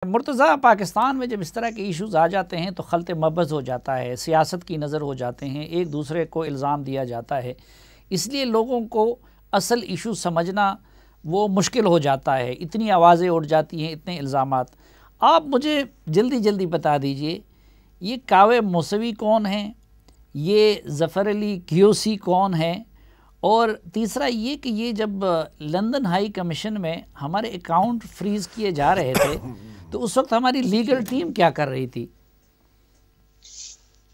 مرتضیٰ، پاکستان میں جب اس طرح کے ایشوز آ جاتے ہیں تو خلط مبز ہو جاتا ہے، سیاست کی نظر ہو جاتے ہیں، ایک دوسرے کو الزام دیا جاتا ہے، اس لیے لوگوں کو اصل ایشو سمجھنا وہ مشکل ہو جاتا ہے، اتنی آوازیں اٹھ جاتی ہیں، اتنے الزامات۔ آپ مجھے جلدی بتا دیجئے یہ کاوہ موسوی کون ہیں، یہ ظفر علی کیوسی کون ہیں، اور تیسرا یہ کہ یہ جب لندن ہائی کمیشن میں ہمارے اکاؤنٹ فریز کیے جا رہے تھے تو اس وقت ہماری لیگل ٹیم کیا کر رہی تھی؟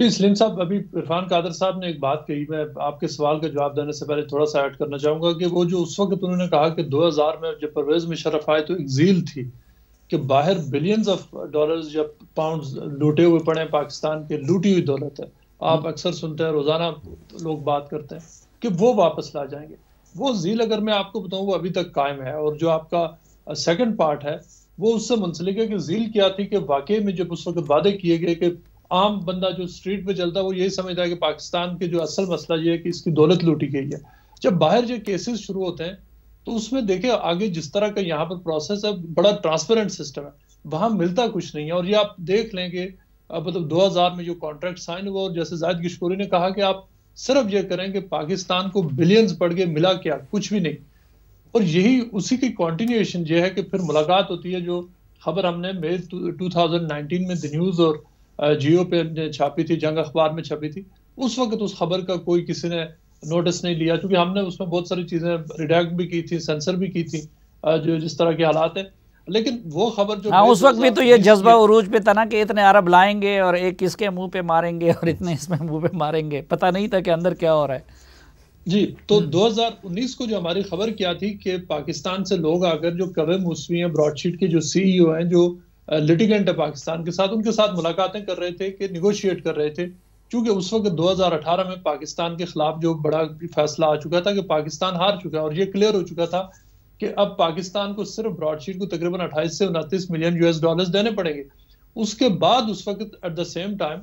جی سلیم صاحب، ابھی عرفان قادر صاحب نے ایک بات کہی، میں آپ کے سوال کا جواب دینے سے پہلے تھوڑا سا ایڈ کرنا چاہوں گا کہ وہ جو اس وقت انہوں نے کہا کہ 2000 میں جب پرویز مشرف آئے تو ایک زیل تھی کہ باہر بلینز آف ڈالرز یا پاؤنڈز لوٹے ہوئے پڑے ہیں، پاکستان کے لوٹی ہوئی دولت ہے۔ آپ اکثر سنتے ہیں، روزانہ لوگ بات کرتے ہیں کہ وہ واپس لا جائیں گے۔ وہ زیل اگر میں آپ کو بتاؤں وہ ابھی تک قائم ہے، اور جو آپ کا سیکنڈ پارٹ ہے وہ اس سے منسلک ہے کہ زیل کیا تھی کہ واقعی میں جب اس وقت وعدے کیے گئے کہ عام بندہ جو اسٹریٹ پہ چلتا ہے وہ یہی سمجھتا ہے کہ پاکستان کے جو اصل مسئلہ یہ ہے کہ اس کی دولت لوٹی گئی ہے۔ جب باہر جو کیسز شروع ہوتے ہیں تو اس میں دیکھیں آگے جس طرح کا یہاں پر پروسیس ہے، بڑا ٹرانسپیرنٹ سسٹم ہے، وہاں ملتا کچھ نہیں ہے۔ اور یہ آپ دیکھ لیں کہ مطلب 2000 میں جو کانٹریکٹ سائن ہوا، اور جیسے زاہد گشکوری نے کہا کہ آپ صرف یہ کریں کہ پاکستان کو بلینز پڑ گئے، ملا کیا؟ کچھ بھی نہیں۔ اور یہی اسی کی کنٹینیویشن یہ ہے کہ پھر ملاقات ہوتی ہے، جو خبر ہم نے مئی 2019 میں دی نیوز اور جیو پہ چھاپی تھی، جنگ اخبار میں چھپی تھی، اس وقت اس خبر کا کوئی کسی نے نوٹس نہیں لیا، کیونکہ ہم نے اس میں بہت ساری چیزیں ریڈیکٹ بھی کی تھی، سینسر بھی کی تھی، جو جس طرح کے حالات ہیں۔ لیکن وہ خبر جو اس وقت بھی تو یہ جذبہ عروج پہ تھا نا کہ اتنے عرب لائیں گے اور ایک کس کے منہ پہ ماریں گے اور اتنے اس میں منہ پہ ماریں گے، پتہ نہیں تھا کہ اندر کیا ہو رہا ہے۔ جی، تو 2019 کو جو ہماری خبر کیا تھی کہ پاکستان سے لوگ آ کر جو کوہ موسوی ہیں، براڈ شیٹ کے جو سی ای او ہیں، جو لٹیگنٹ ہے پاکستان کے ساتھ، ان کے ساتھ ملاقاتیں کر رہے تھے، کہ نیگوشیٹ کر رہے تھے، چونکہ اس وقت 2018 میں پاکستان کے خلاف جو بڑا فیصلہ آ چکا تھا کہ پاکستان ہار چکا ہے، اور یہ کلیئر ہو چکا تھا کہ اب پاکستان کو صرف براڈ شیٹ کو تقریباً 28 سے 29 ملین US ڈالرز دینے پڑیں گے۔ اس کے بعد اس وقت ایٹ دا سیم ٹائم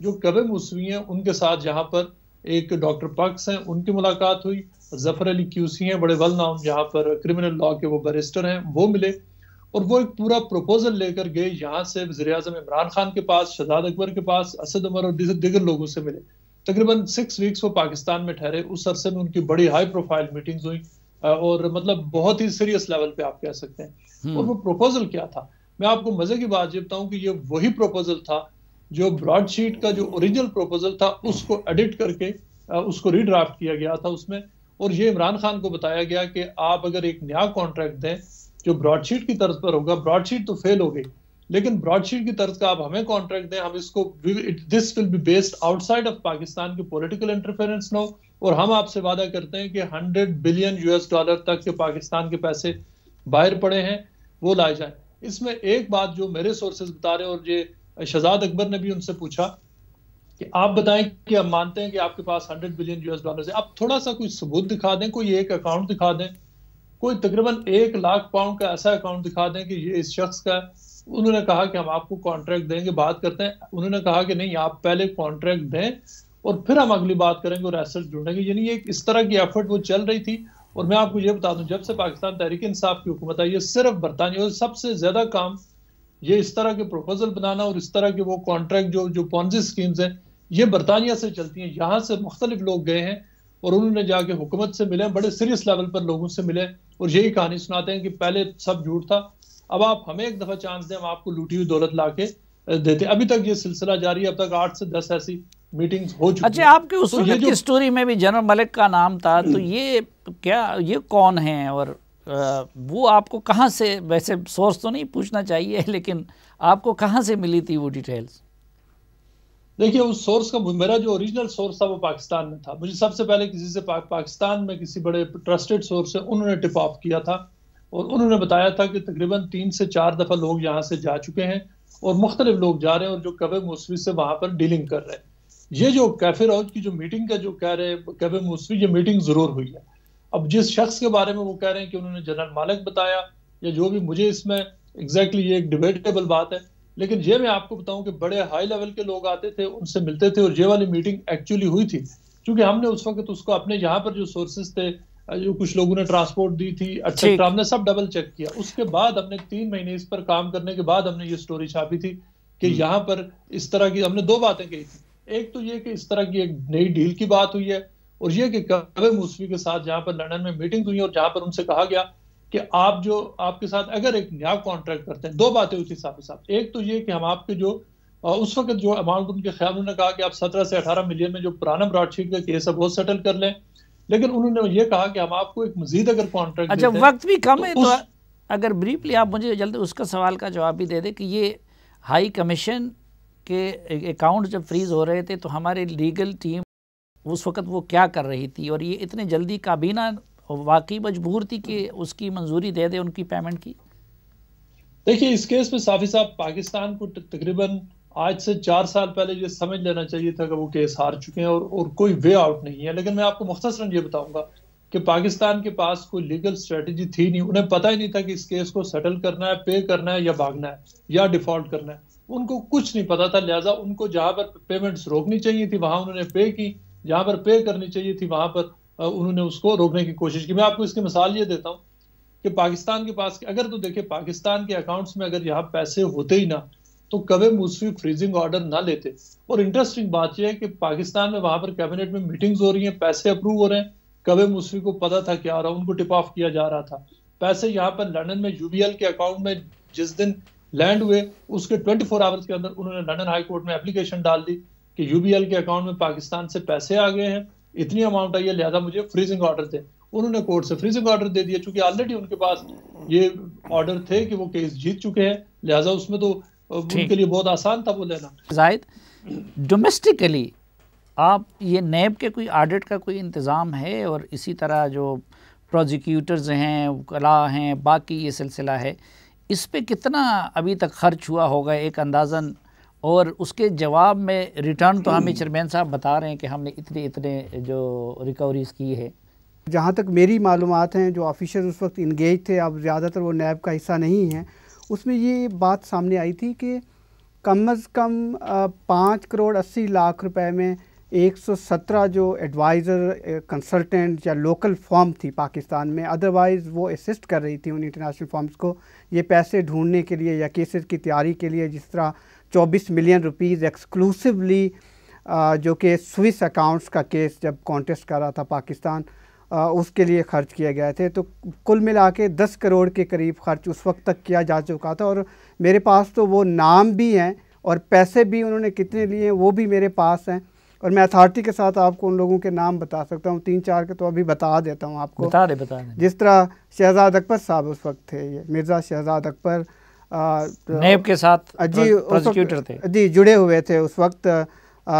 جو کوہ موسوی ہیں ان کے ساتھ جہاں پر ایک ڈاکٹر پاکس ہیں، ان کی ملاقات ہوئی، ظفر علی کیوسی ہیں، بڑے ویل ناؤن جہاں پر کرمنل لاء کے وہ بیرسٹر ہیں، وہ ملے، اور وہ ایک پورا پروپوزل لے کر گئے یہاں سے وزیر اعظم عمران خان کے پاس، شہزاد اکبر کے پاس، اسد عمر اور دیگر لوگوں سے ملے۔ تقریباً 6 ویکس وہ پاکستان میں ٹھہرے۔ اس عرصے میں ان کی بڑی ہائی پروفائل میٹنگز ہوئی، اور مطلب بہت ہی سیریس لیول پہ آپ کہہ سکتے ہیں۔ اور وہ پروپوزل کیا تھا؟ میں آپ کو مزے کی بات یہ بتاؤں کہ یہ وہی پروپوزل تھا جو براڈ شیٹ کا جو اوریجنل پروپوزل تھا اس کو ایڈٹ کر کے اس کو ری ڈرافٹ کیا گیا تھا اس میں، اور یہ عمران خان کو بتایا گیا کہ آپ اگر ایک نیا کانٹریکٹ دیں جو براڈ شیٹ کی طرز پر ہوگا، براڈ شیٹ تو فیل ہو گئی، لیکن براڈ شیٹ کی طرز کا آپ ہمیں کانٹریکٹ دیں، ہم اس کو this will be based outside of Pakistan کی پولیٹیکل انٹرفیرنس نہ ہو، اور ہم آپ سے وعدہ کرتے ہیں کہ 100 بلین US ڈالر تک کے پاکستان کے پیسے باہر پڑے ہیں وہ لائے جائیں۔ اس میں ایک بات جو میرے سورسز بتا رہے ہیں، اور یہ شہزاد اکبر نے بھی ان سے پوچھا کہ آپ بتائیں کہ ہم مانتے ہیں کہ آپ کے پاس 100 بلین US ڈالر ہے، آپ تھوڑا سا کوئی ثبوت دکھا دیں، کوئی ایک اکاؤنٹ دکھا دیں، کوئی تقریباً 1 لاکھ پاؤنڈ کا ایسا اکاؤنٹ دکھا دیں کہ یہ اس شخص کا ہے۔ انہوں نے کہا کہ ہم آپ کو کانٹریکٹ دیں گے، بات کرتے ہیں۔ انہوں نے کہا کہ نہیں، آپ پہلے کانٹریکٹ دیں اور پھر ہم اگلی بات کریں گے اور ایسٹ ڈھونڈیں گے۔ یعنی ایک اس طرح کی ایفرٹ وہ چل رہی تھی۔ اور میں آپ کو یہ بتا دوں، جب سے پاکستان تحریک انصاف کی حکومت ہے، یہ صرف برطانیہ، اور سب سے زیادہ کام یہ اس طرح کے پروپوزل بنانا اور اس طرح کے وہ کانٹریکٹ جو پونزی اسکیمز ہیں، یہ برطانیہ سے چلتی ہیں۔ یہاں سے مختلف لوگ گئے ہیں اور انہوں نے جا کے حکومت سے ملے، بڑے سیریس لیول پر لوگوں سے ملے، اور یہی کہانی سناتے ہیں کہ پہلے سب جھوٹ تھا، اب آپ ہمیں ایک دفعہ چانس دیں، ہم آپ کو لوٹی ہوئی دولت لا کے دیتے۔ ابھی تک یہ سلسلہ جاری ہے، اب تک 8 سے 10 ایسی میٹنگز ہو چکی ہیں۔ اچھا، آپ کے اس وقت کی سٹوری میں بھی جنرل ملک کا نام تھا، تو یہ کون ہیں، اور وہ آپ کو کہاں سے، ویسے سورس تو نہیں پوچھنا چاہیے لیکن آپ کو کہاں سے ملی تھی وہ ڈیٹیلز؟ دیکھیے، اس سورس کا، میرا جو اوریجنل سورس تھا وہ پاکستان میں تھا۔ مجھے سب سے پہلے کسی سے پاکستان میں کسی بڑے ٹرسٹڈ سورس سے انہوں نے ٹپ آف کیا تھا، اور انہوں نے بتایا تھا کہ تقریباً 3 سے 4 دفعہ لوگ یہاں سے جا چکے ہیں، اور مختلف لوگ جا رہے ہیں، اور جو کوہ موسوی سے وہاں پر ڈیلنگ کر رہے ہیں۔ یہ جو کیفے روج کی جو میٹنگ کا جو کہہ رہے ہیں کوہ موسوی، یہ میٹنگ ضرور ہوئی ہے۔ اب جس شخص کے بارے میں وہ کہہ رہے ہیں کہ انہوں نے جنرل مالک بتایا، یا جو بھی، مجھے اس میں ایگزیکٹلی یہ ایک ڈیبیٹیبل بات ہے، لیکن یہ میں آپ کو بتاؤں کہ بڑے ہائی لیول کے لوگ آتے تھے، ان سے ملتے تھے، اور یہ والی میٹنگ ایکچولی ہوئی تھی، کیونکہ ہم نے اس وقت اس کو اپنے یہاں پر جو سورسز تھے جو کچھ لوگوں نے ٹرانسپورٹ دی تھی ایٹسٹرا، ہم نے سب ڈبل چیک کیا. اس کے بعد ہم نے 3 مہینے اس پر کام کرنے کے بعد ہم نے یہ سٹوری چھاپی تھی کہ یہاں پر اس طرح کی ہم نے 2 باتیں کہی تھی. ایک تو یہ کہ اس طرح کی ایک نئی ڈیل کی بات ہوئی ہے، اور یہ کہ کوے موسوی کے ساتھ جہاں پر لندن میں میٹنگ ہوئی اور جہاں پر ان سے کہا گیا کہ آپ کے ساتھ اگر ایک نیا کانٹریکٹ کرتے ہیں. 2 باتیں ہوئی تھی صاحب. ایک تو یہ کہ ہم آپ کے جو اس وقت جو اماؤنٹ ان کے خیال، انہوں نے کہا کہ آپ 17 سے 18 ملین میں جو پرانا براڈ شیٹ کا کیس ہے وہ سیٹل کر لیں، لیکن انہوں نے یہ کہا کہ ہم آپ کو ایک مزید اگر کانٹریکٹ اچھا وقت بھی کم ہے تو اگر بریفلی آپ مجھے جلدی اس کا سوال کا جواب بھی دے دیں کہ یہ ہائی کمیشن کے اکاؤنٹ جب فریز ہو رہے تھے تو ہمارے لیگل ٹیم اس وقت وہ کیا کر رہی تھی، اور یہ اتنے جلدی کابینہ واقعی مجبور تھی کہ اس کی منظوری دے دے ان کی پیمنٹ کی؟ دیکھیے اس کیس میں صافی صاحب پاکستان کو تقریباً آج سے 4 سال پہلے یہ سمجھ لینا چاہیے تھا کہ وہ کیس ہار چکے ہیں اور کوئی وے آؤٹ نہیں ہے. لیکن میں آپ کو مختصراً یہ بتاؤں گا کہ پاکستان کے پاس کوئی لیگل اسٹریٹجی تھی نہیں. انہیں پتہ ہی نہیں تھا کہ اس کیس کو سیٹل کرنا ہے، پے کرنا ہے یا بھاگنا ہے یا ڈیفالٹ کرنا ہے. ان کو کچھ نہیں پتا تھا، لہٰذا ان کو جہاں پر پیمنٹس روکنی چاہیے تھی وہاں انہوں نے پے کی، جہاں پر پے کرنی چاہیے تھی وہاں پر انہوں نے اس کو روکنے کی کوشش کی. میں آپ کو اس کی مثال یہ دیتا ہوں کہ پاکستان کے پاس اگر تو دیکھیں پاکستان کے اکاؤنٹس میں اگر یہاں پیسے ہوتے ہی نہ تو کوے موسوی فریزنگ آرڈر نہ لیتے. اور انٹرسٹنگ بات یہ ہے کہ پاکستان میں وہاں پر کیبنٹ میں میٹنگز ہو رہی ہیں، پیسے اپروو ہو رہے ہیں، کوے موسوی کو پتا تھا کیا آ رہا، ان کو ٹپ آف کیا جا رہا تھا. پیسے یہاں پر لندن میں یو بی ایل کے اکاؤنٹ میں جس دن لینڈ ہوئے اس کے 24 آورز کے اندر انہوں نے لندن ہائی کورٹ میں اپلیکیشن ڈال دی کہ یو بی ایل کے اکاؤنٹ میں پاکستان سے پیسے آ گئے ہیں، اتنی اماؤنٹ آئی ہے، لہذا مجھے فریزنگ آرڈر دے. انہوں نے کورٹ سے فریزنگ آرڈر دے دیا چونکہ آلریڈی ان کے پاس یہ آرڈر تھے کہ وہ کیس جیت چکے ہیں، لہذا اس میں تو ان کے لیے بہت آسان تھا وہ لینا. زاہد ڈومیسٹکلی آپ یہ نیب کے کوئی آڈٹ کا کوئی انتظام ہے، اور اسی طرح جو پروزیکیوٹرز ہیں، وکلاء ہیں، باقی یہ سلسلہ ہے، اس پہ کتنا ابھی تک خرچ ہوا ہوگا ایک اندازاً؟ اور اس کے جواب میں ریٹرن تو ہمیں چیئرمین صاحب بتا رہے ہیں کہ ہم نے اتنے جو ریکوریز کی ہے. جہاں تک میری معلومات ہیں جو آفیشر اس وقت انگیج تھے، اب زیادہ تر وہ نیب کا حصہ نہیں ہیں، اس میں یہ بات سامنے آئی تھی کہ کم از کم 5 کروڑ 80 لاکھ روپے میں 117 جو ایڈوائزر کنسلٹنٹ یا لوکل فارم تھی پاکستان میں، ادروائز وہ اسسٹ کر رہی تھی ان انٹرنیشنل فارمز کو یہ پیسے ڈھونڈنے کے لیے یا کیسز کی تیاری کے لیے، جس طرح 24 ملین روپیز ایکسکلوسیولی جو کہ سوئس اکاؤنٹس کا کیس جب کانٹیسٹ کر رہا تھا پاکستان، اس کے لیے خرچ کیے گئے تھے. تو کل ملا کے 10 کروڑ کے قریب خرچ اس وقت تک کیا جا چکا تھا، اور میرے پاس تو وہ نام بھی ہیں اور پیسے بھی انہوں نے کتنے لیے ہیں وہ بھی میرے پاس ہیں، اور میں اتھارٹی کے ساتھ آپ کو ان لوگوں کے نام بتا سکتا ہوں، 3-4 کے تو ابھی بتا دیتا ہوں آپ کو. بتا دیں. جس طرح شہزاد اکبر صاحب اس وقت تھے، یہ مرزا شہزاد اکبر نیب کے ساتھ پروسیکیوٹر تھے، جی جڑے ہوئے تھے اس وقت،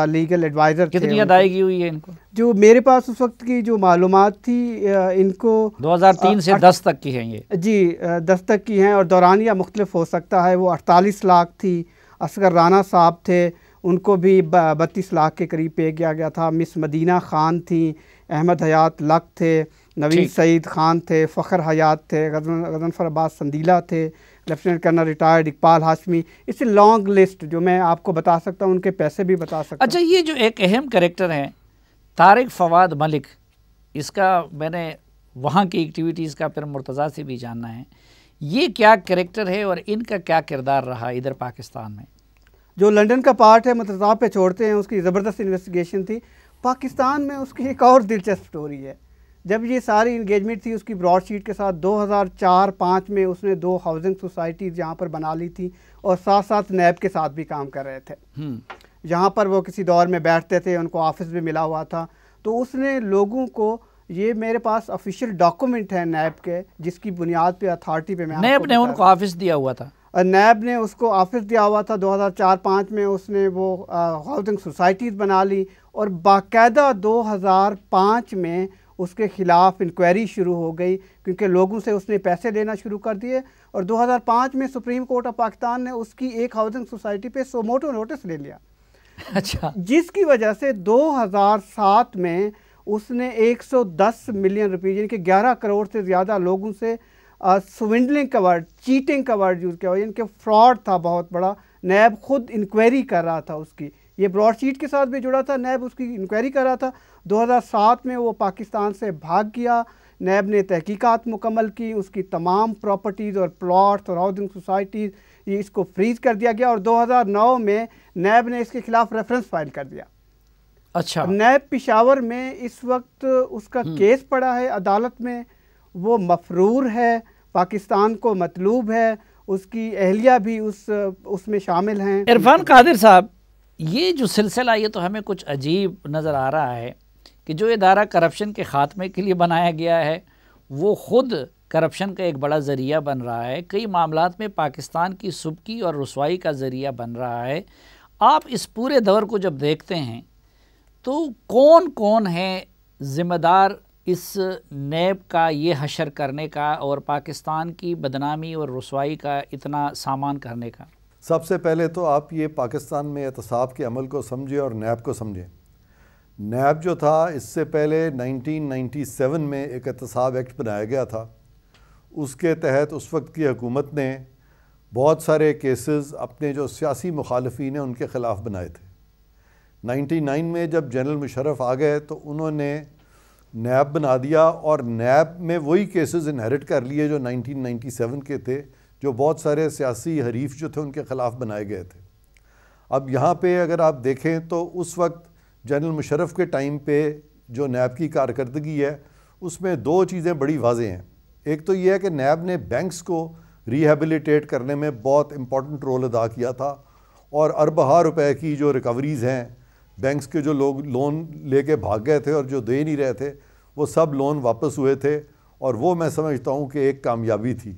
لیگل ایڈوائزر تھے. کتنی ادائیگی ہوئی ہے ان کو؟ جو میرے پاس اس وقت کی جو معلومات تھی ان کو 2003 سے 10 تک کی ہیں یہ. جی 10 تک کی ہیں، اور دورانیہ مختلف ہو سکتا ہے. وہ 48 لاکھ تھی. اصغر رانا صاحب تھے، ان کو بھی 32 لاکھ کے قریب پے کیا گیا تھا. مس مدینہ خان تھیں، احمد حیات لق تھے، نوید سعید خان تھے، فخر حیات تھے، غضنفر عباس سندیلہ تھے، lieutenant colonel retired Iqbal Hashmi. اس لانگ لسٹ جو میں آپ کو بتا سکتا ہوں، ان کے پیسے بھی بتا سکتا ہوں. اچھا یہ جو ایک اہم کریکٹر ہیں طارق فواد ملک، اس کا میں نے وہاں کی ایکٹیویٹیز کا پھر مرتضیٰ سے بھی جاننا ہے، یہ کیا کریکٹر ہے اور ان کا کیا کردار رہا ادھر پاکستان میں؟ جو لنڈن کا پارٹ ہے مرتضیٰ پہ چھوڑتے ہیں، اس کی زبردست انویسٹیگیشن تھی. پاکستان میں اس کی ایک اور دلچسپ سٹوری ہے. جب یہ ساری انگیجمنٹ تھی اس کی براڈ شیٹ کے ساتھ، 2004-05 میں اس نے 2 ہاؤسنگ سوسائٹیز یہاں پر بنا لی تھی، اور ساتھ ساتھ نیب کے ساتھ بھی کام کر رہے تھے. یہاں پر وہ کسی دور میں بیٹھتے تھے، ان کو آفس بھی ملا ہوا تھا. تو اس نے لوگوں کو، یہ میرے پاس آفیشیل ڈاکومنٹ ہے نیب کے، جس کی بنیاد پہ اتھارٹی پہ نیب نے ان کو آفس دیا ہوا تھا. نیب نے اس کو آفس دیا ہوا تھا. 2004-05 میں اس نے وہ ہاؤسنگ سوسائٹیز بنا لی، اور باقاعدہ 2005 میں اس کے خلاف انکوائری شروع ہو گئی، کیونکہ لوگوں سے اس نے پیسے لینا شروع کر دیے. اور 2005 میں سپریم کورٹ آف پاکستان نے اس کی ایک ہاؤسنگ سوسائٹی پہ سو موٹو نوٹس لے لیا. اچھا. جس کی وجہ سے 2007 میں اس نے 110 ملین روپے یعنی کہ 11 کروڑ سے زیادہ لوگوں سے سوینڈلنگ کا ورڈ، چیٹنگ کا ورڈ یوز کیا ہوا، یعنی کہ فراڈ تھا بہت بڑا. نیب خود انکوائری کر رہا تھا اس کی، یہ براڈ شیٹ کے ساتھ بھی جڑا تھا، نیب اس کی انکوائری کر رہا تھا. 2007 میں وہ پاکستان سے بھاگ گیا. نیب نے تحقیقات مکمل کی، اس کی تمام پراپرٹیز اور پلاٹس اور ہاؤسنگ سوسائٹیز یہ اس کو فریز کر دیا گیا، اور 2009 میں نیب نے اس کے خلاف ریفرنس فائل کر دیا۔ اچھا، نیب پشاور میں اس وقت اس کا کیس پڑا ہے عدالت میں، وہ مفرور ہے، پاکستان کو مطلوب ہے، اس کی اہلیہ بھی اس میں شامل ہیں۔ عرفان قادر صاحب، یہ جو سلسلہ یہ تو ہمیں کچھ عجیب نظر آ رہا ہے کہ جو ادارہ کرپشن کے خاتمے کے لیے بنایا گیا ہے وہ خود کرپشن کا ایک بڑا ذریعہ بن رہا ہے، کئی معاملات میں پاکستان کی سبکی اور رسوائی کا ذریعہ بن رہا ہے۔ آپ اس پورے دور کو جب دیکھتے ہیں تو کون کون ہے ذمہ دار اس نیب کا یہ حشر کرنے کا اور پاکستان کی بدنامی اور رسوائی کا اتنا سامان کرنے کا؟ سب سے پہلے تو آپ یہ پاکستان میں احتساب کے عمل کو سمجھیں اور نیب کو سمجھیں۔ نیب جو تھا اس سے پہلے 1997 میں ایک احتساب ایکٹ بنایا گیا تھا، اس کے تحت اس وقت کی حکومت نے بہت سارے کیسز اپنے جو سیاسی مخالفین ہیں ان کے خلاف بنائے تھے۔ 99 میں جب جنرل مشرف آ گئے تو انہوں نے نیب بنا دیا، اور نیب میں وہی کیسز انہیرٹ کر لیے جو 1997 کے تھے، جو بہت سارے سیاسی حریف جو تھے ان کے خلاف بنائے گئے تھے۔ اب یہاں پہ اگر آپ دیکھیں تو اس وقت جنرل مشرف کے ٹائم پہ جو نیب کی کارکردگی ہے اس میں دو چیزیں بڑی واضح ہیں۔ ایک تو یہ ہے کہ نیب نے بینکس کو ریہیبلیٹیٹ کرنے میں بہت امپورٹنٹ رول ادا کیا تھا، اور اربوں روپے کی جو ریکوریز ہیں بینکس کے، جو لوگ لون لے کے بھاگ گئے تھے اور جو دے نہیں رہے تھے وہ سب لون واپس ہوئے تھے، اور وہ میں سمجھتا ہوں کہ ایک کامیابی تھی۔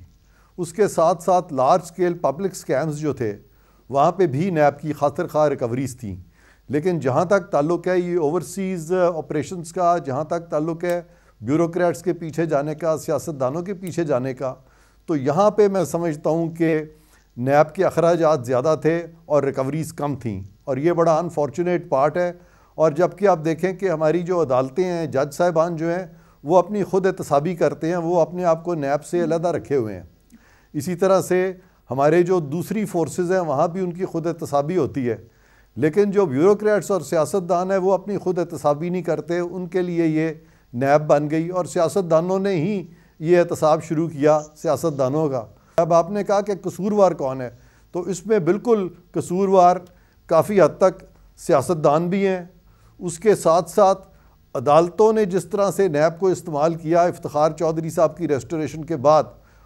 اس کے ساتھ ساتھ لارج سکیل پبلک سکیمز جو تھے وہاں پہ بھی نیب کی خاطر خواہ ریکوریز تھیں۔ لیکن جہاں تک تعلق ہے یہ اوورسیز آپریشنز کا، جہاں تک تعلق ہے بیوروکریٹس کے پیچھے جانے کا، سیاستدانوں کے پیچھے جانے کا، تو یہاں پہ میں سمجھتا ہوں کہ نیب کے اخراجات زیادہ تھے اور ریکوریز کم تھیں، اور یہ بڑا انفارچونیٹ پارٹ ہے۔ اور جبکہ آپ دیکھیں کہ ہماری جو عدالتیں ہیں، جج صاحبان جو ہیں وہ اپنی خود احتسابی کرتے ہیں، وہ اپنے آپ کو نیب سے علیحدہ رکھے ہوئے ہیں۔ اسی طرح سے ہمارے جو دوسری فورسز ہیں وہاں بھی ان کی خود احتسابی ہوتی ہے، لیکن جو بیوروکریٹس اور سیاستدان ہیں وہ اپنی خود احتسابی نہیں کرتے، ان کے لیے یہ نیب بن گئی، اور سیاستدانوں نے ہی یہ احتساب شروع کیا سیاستدانوں کا۔ اب آپ نے کہا کہ قصوروار کون ہے، تو اس میں بالکل قصوروار کافی حد تک سیاستدان بھی ہیں۔ اس کے ساتھ ساتھ عدالتوں نے جس طرح سے نیب کو استعمال کیا افتخار چودھری صاحب کی ریسٹوریشن کے بعد،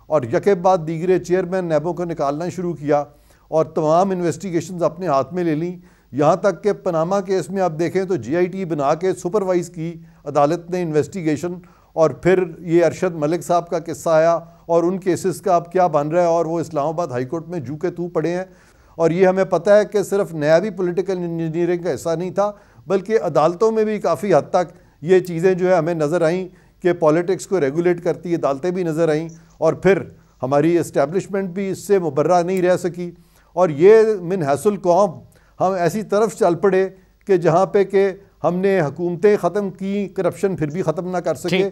اور یکے بعد دیگرے چیئرمین نیبوں کو نکالنا شروع کیا اور تمام انویسٹیگیشنز اپنے ہاتھ میں لے لیں، یہاں تک کہ پاناما کیس میں آپ دیکھیں تو جی آئی ٹی بنا کے سپروائز کی عدالت نے انویسٹیگیشن، اور پھر یہ ارشد ملک صاحب کا قصہ آیا اور ان کیسز کا اب کیا بن رہا ہے، اور وہ اسلام آباد ہائی کورٹ میں جو کے تو پڑے ہیں۔ اور یہ ہمیں پتہ ہے کہ صرف نیب ہی پولیٹیکل انجینئرنگ کا حصہ نہیں تھا، بلکہ عدالتوں میں بھی کافی حد تک یہ چیزیں جو ہے ہمیں نظر آئیں کہ پالیٹکس کو ریگولیٹ کرتی عدالتیں بھی نظر آئیں، اور پھر ہماری اسٹیبلشمنٹ بھی اس سے مبرہ نہیں رہ سکی، اور یہ من حیث القوم ہم ایسی طرف چل پڑے کہ جہاں پہ کہ ہم نے حکومتیں ختم کی، کرپشن پھر بھی ختم نہ کر سکے۔